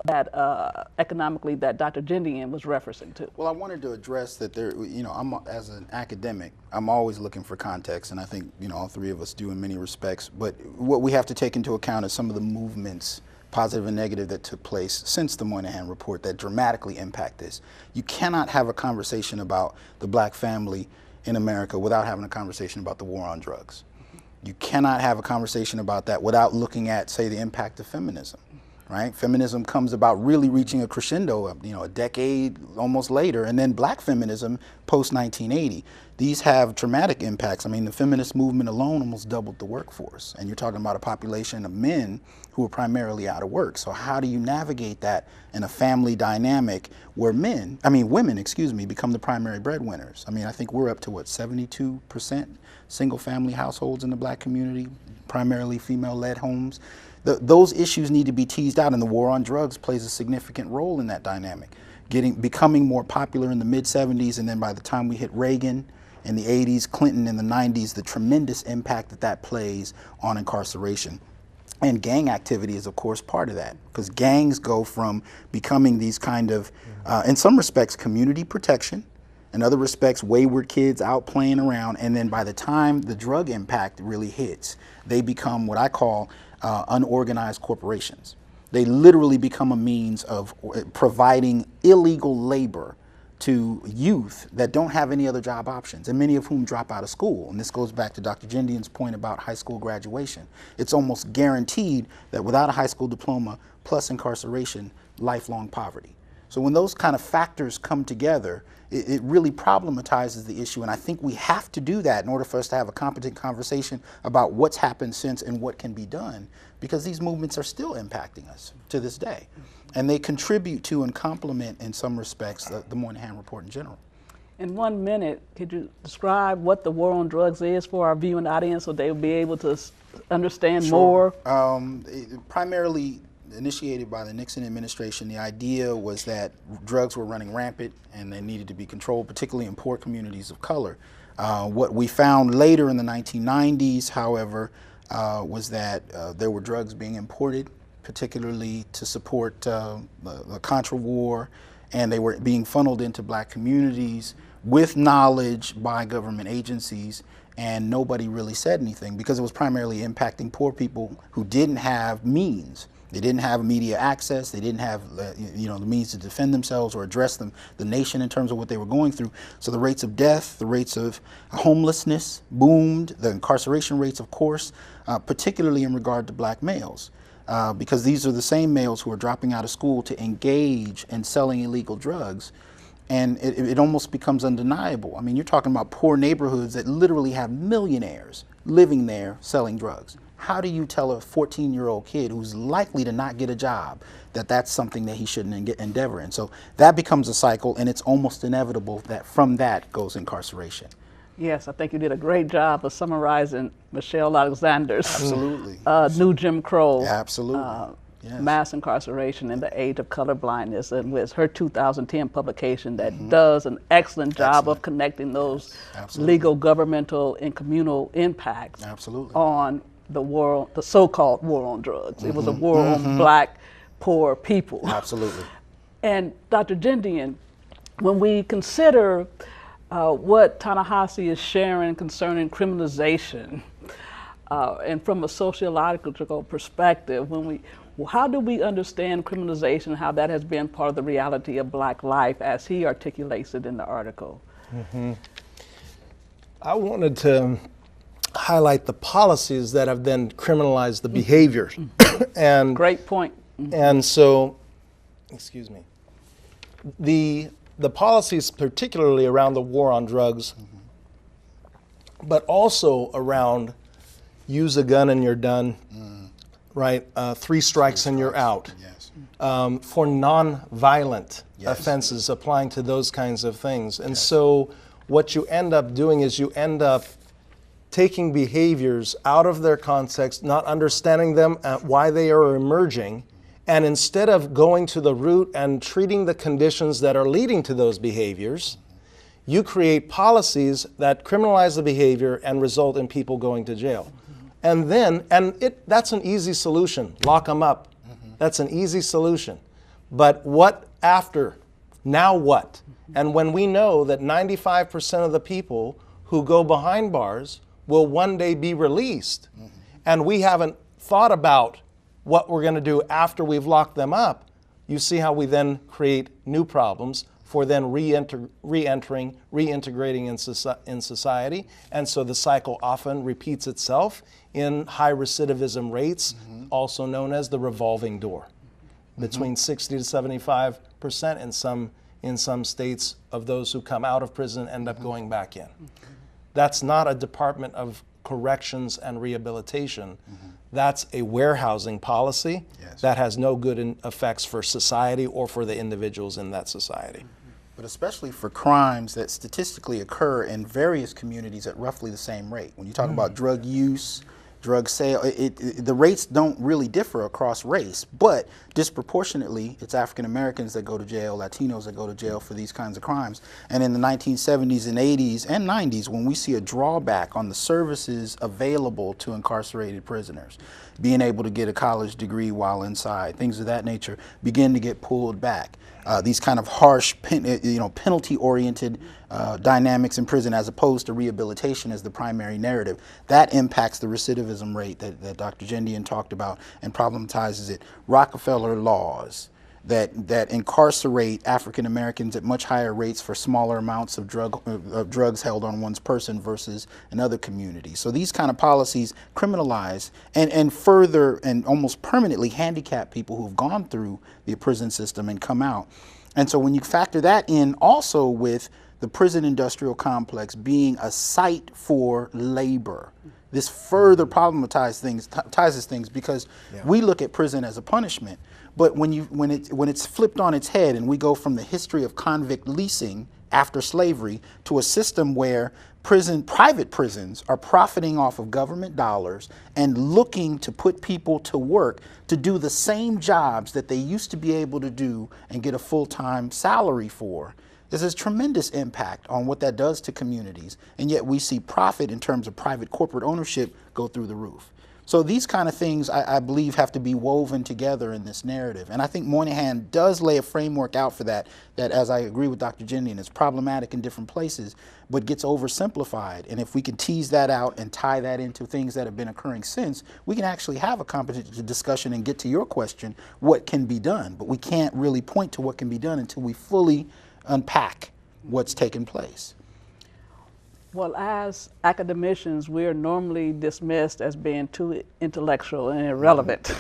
that economically that Dr. Jendian was referencing to. Well, I wanted to address that there, I'm as an academic, I'm always looking for context, and I think, all three of us do in many respects. But what we have to take into account is some of the movements, positive and negative, that took place since the Moynihan report that dramatically impact this. You cannot have a conversation about the black family in America without having a conversation about the war on drugs. You cannot have a conversation about that without looking at, say, the impact of feminism. Right? Feminism comes about really reaching a crescendo, a decade almost later, and then black feminism post-1980. These have dramatic impacts. I mean, the feminist movement alone almost doubled the workforce, and you're talking about a population of men who are primarily out of work. So how do you navigate that in a family dynamic where women, become the primary breadwinners? I mean, I think we're up to, 72% single-family households in the black community, primarily female-led homes. Those issues need to be teased out, and the war on drugs plays a significant role in that dynamic. Becoming more popular in the mid-70s, and then by the time we hit Reagan in the 80s, Clinton in the 90s, the tremendous impact that plays on incarceration. And gang activity is, of course, part of that, because gangs go from becoming these kind of, in some respects, community protection, in other respects, wayward kids out playing around, and then by the time the drug impact really hits, they become what I call unorganized corporations. They literally become a means of providing illegal labor to youth that don't have any other job options, and many of whom drop out of school. And this goes back to Dr. Jendian's point about high school graduation. It's almost guaranteed that without a high school diploma plus incarceration, lifelong poverty. So when those kind of factors come together, it really problematizes the issue, and I think we have to do that in order for us to have a competent conversation about what's happened since and what can be done, because these movements are still impacting us to this day, and they contribute to and complement, in some respects, the Moynihan report in general. In 1 minute, could you describe what the war on drugs is for our viewing audience so they will be able to understand more? Primarily initiated by the Nixon administration, the idea was that drugs were running rampant and they needed to be controlled, particularly in poor communities of color. What we found later in the 1990s, however, was that there were drugs being imported, particularly to support the Contra War, and they were being funneled into black communities with knowledge by government agencies, and nobody really said anything because it was primarily impacting poor people who didn't have means. They didn't have immediate access. They didn't have the means to defend themselves or address the nation in terms of what they were going through. So the rates of death, the rates of homelessness boomed, the incarceration rates, of course, particularly in regard to black males, because these are the same males who are dropping out of school to engage in selling illegal drugs. And it almost becomes undeniable. I mean, you're talking about poor neighborhoods that literally have millionaires living there selling drugs. How do you tell a 14-year-old kid who's likely to not get a job that that's something that he shouldn't endeavor in? So that becomes a cycle, and it's almost inevitable that from that goes incarceration. Yes, I think you did a great job of summarizing Michelle Alexander's Absolutely. New Jim Crow. Absolutely. Yes. Mass incarceration in the age of colorblindness, and with her 2010 publication that does an excellent job of connecting those legal, governmental, and communal impacts on the war, the so-called war on drugs. It was a war on black, poor people. Absolutely. And Dr. Jendian, when we consider what Ta-Nehisi is sharing concerning criminalization, and from a sociological perspective, how do we understand criminalization, how that has been part of the reality of black life as he articulates it in the article? I wanted to highlight the policies that have then criminalized the behavior. And great point. And so, excuse me, the policies particularly around the war on drugs, but also around use a gun and you're done, right? 3 strikes and you're out. Yes. For non-violent offenses applying to those kinds of things. And so what you end up doing is you end up taking behaviors out of their context, not understanding them, why they are emerging, and instead of going to the root and treating the conditions that are leading to those behaviors, you create policies that criminalize the behavior and result in people going to jail. And then, that's an easy solution, lock them up. That's an easy solution. But what after? Now what? And when we know that 95% of the people who go behind bars will one day be released, and we haven't thought about what we're going to do after we've locked them up, you see how we then create new problems for then reintegrating in society. And so the cycle often repeats itself in high recidivism rates, also known as the revolving door. Between 60 to 75% in some states of those who come out of prison end up going back in. That's not a Department of Corrections and Rehabilitation. That's a warehousing policy that has no good effects for society or for the individuals in that society. But especially for crimes that statistically occur in various communities at roughly the same rate. When you talk about drug use, drug sale, the rates don't really differ across race, but disproportionately, it's African Americans that go to jail, Latinos that go to jail for these kinds of crimes. And in the 1970s and 80s and 90s, when we see a drawback on the services available to incarcerated prisoners, being able to get a college degree while inside, things of that nature, begin to get pulled back. These kind of harsh, penalty-oriented dynamics in prison, as opposed to rehabilitation as the primary narrative, that impacts the recidivism rate that Dr. Jendian talked about and problematizes it. Rockefeller laws that incarcerate African Americans at much higher rates for smaller amounts of drugs held on one's person versus in other communities. So these kind of policies criminalize and further and almost permanently handicap people who've gone through the prison system and come out. And so when you factor that in also with the prison industrial complex being a site for labor, this further problematizes things because we look at prison as a punishment. But when it's flipped on its head and we go from the history of convict leasing after slavery to a system where private prisons are profiting off of government dollars and looking to put people to work to do the same jobs that they used to be able to do and get a full-time salary for, there's a tremendous impact on what that does to communities. And yet we see profit in terms of private corporate ownership go through the roof. So these kind of things, I believe, have to be woven together in this narrative. And I think Moynihan does lay a framework out for that, as I agree with Dr. Jendian, is problematic in different places, but gets oversimplified. And if we can tease that out and tie that into things that have been occurring since, we can actually have a competent discussion and get to your question, what can be done. But we can't really point to what can be done until we fully unpack what's taken place. Well, as academicians, we are normally dismissed as being too intellectual and irrelevant.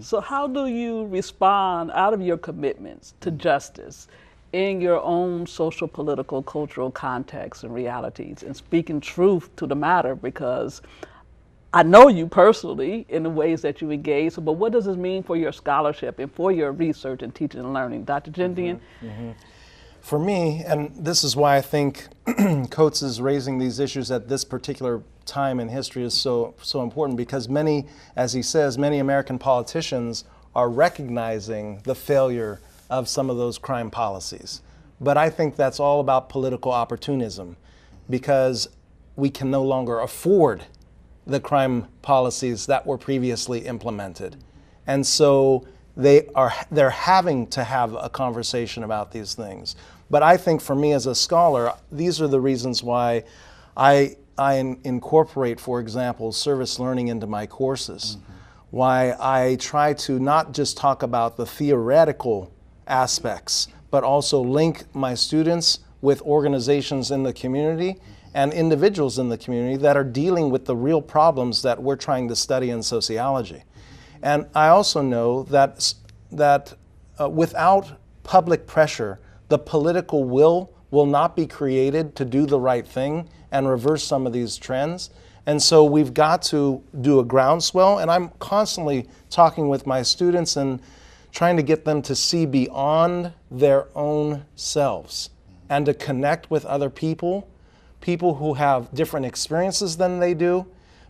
So how do you respond out of your commitments to justice in your own social, political, cultural context and realities, and speaking truth to the matter? Because I know you personally in the ways that you engage, but what does this mean for your scholarship and for your research and teaching and learning? Dr. Jendian? For me, and this is why I think Coates is raising these issues at this particular time in history is so important, because many, as he says, many American politicians are recognizing the failure of some of those crime policies. But I think that's all about political opportunism, because we can no longer afford the crime policies that were previously implemented. And so they're having to have a conversation about these things. But I think for me as a scholar, these are the reasons why I incorporate, for example, service learning into my courses. Why I try to not just talk about the theoretical aspects, but also link my students with organizations in the community and individuals in the community that are dealing with the real problems that we're trying to study in sociology. And I also know that without public pressure, the political will not be created to do the right thing and reverse some of these trends. And so we've got to do a groundswell, and I'm constantly talking with my students and trying to get them to see beyond their own selves and to connect with other people who have different experiences than they do,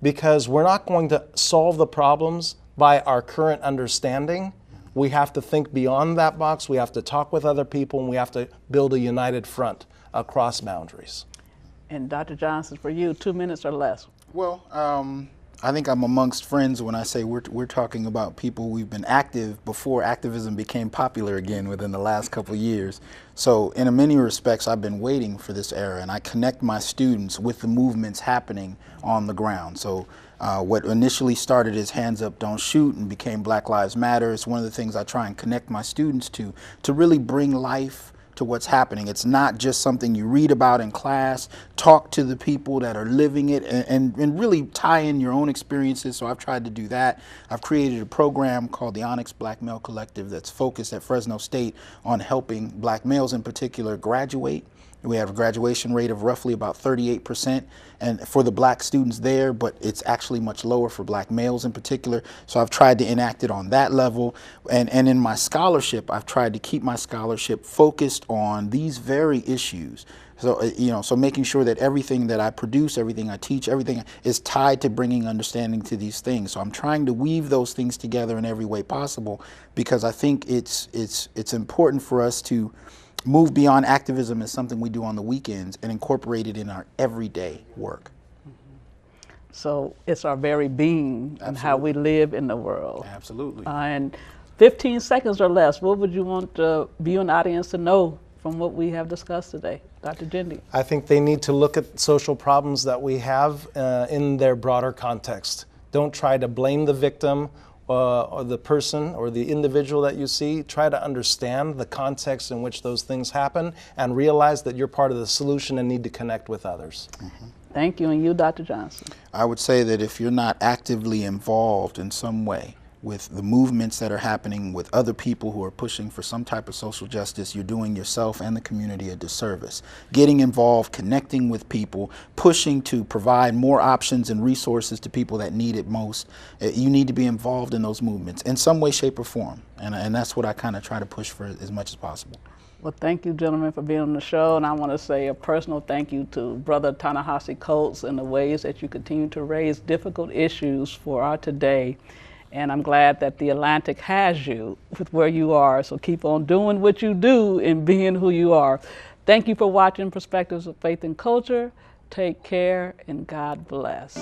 because we're not going to solve the problems by our current understanding. We have to think beyond that box, we have to talk with other people, and we have to build a united front across boundaries. And Dr. Johnson, for you, 2 minutes or less. Well, I think I'm amongst friends when I say we're talking about people we've been active before activism became popular again within the last couple of years. So in many respects, I've been waiting for this era, and I connect my students with the movements happening on the ground. So what initially started as Hands Up, Don't Shoot and became Black Lives Matter is one of the things I try and connect my students to really bring life to what's happening. It's not just something you read about in class. Talk to the people that are living it and really tie in your own experiences. So I've tried to do that. I've created a program called the Onyx Black Male Collective that's focused at Fresno State on helping black males in particular graduate. We have a graduation rate of roughly about 38% and for the black students there, but it's actually much lower for black males in particular. So I've tried to enact it on that level. And in my scholarship, I've tried to keep my scholarship focused on these very issues. So, so making sure that everything that I produce, everything I teach, everything is tied to bringing understanding to these things. So I'm trying to weave those things together in every way possible, because I think it's important for us to move beyond activism as something we do on the weekends and incorporate it in our everyday work. So it's our very being and how we live in the world. Absolutely. And 15 seconds or less, what would you want the viewing audience to know from what we have discussed today? Dr. Jendian. I think they need to look at social problems that we have in their broader context. Don't try to blame the victim or the person or the individual that you see. Try to understand the context in which those things happen and realize that you're part of the solution and need to connect with others. Mm-hmm. Thank you. And you, Dr. Johnson? I would say that if you're not actively involved in some way with the movements that are happening with other people who are pushing for some type of social justice, you're doing yourself and the community a disservice. Getting involved, connecting with people, pushing to provide more options and resources to people that need it most. You need to be involved in those movements in some way, shape, or form. And that's what I kind of try to push for as much as possible. Well, thank you, gentlemen, for being on the show. And I want to say a personal thank you to Brother Ta-Nehisi Coates and the ways that you continue to raise difficult issues for our today. And I'm glad that the Atlantic has you with where you are. So keep on doing what you do and being who you are. Thank you for watching Perspectives of Faith and Culture. Take care and God bless.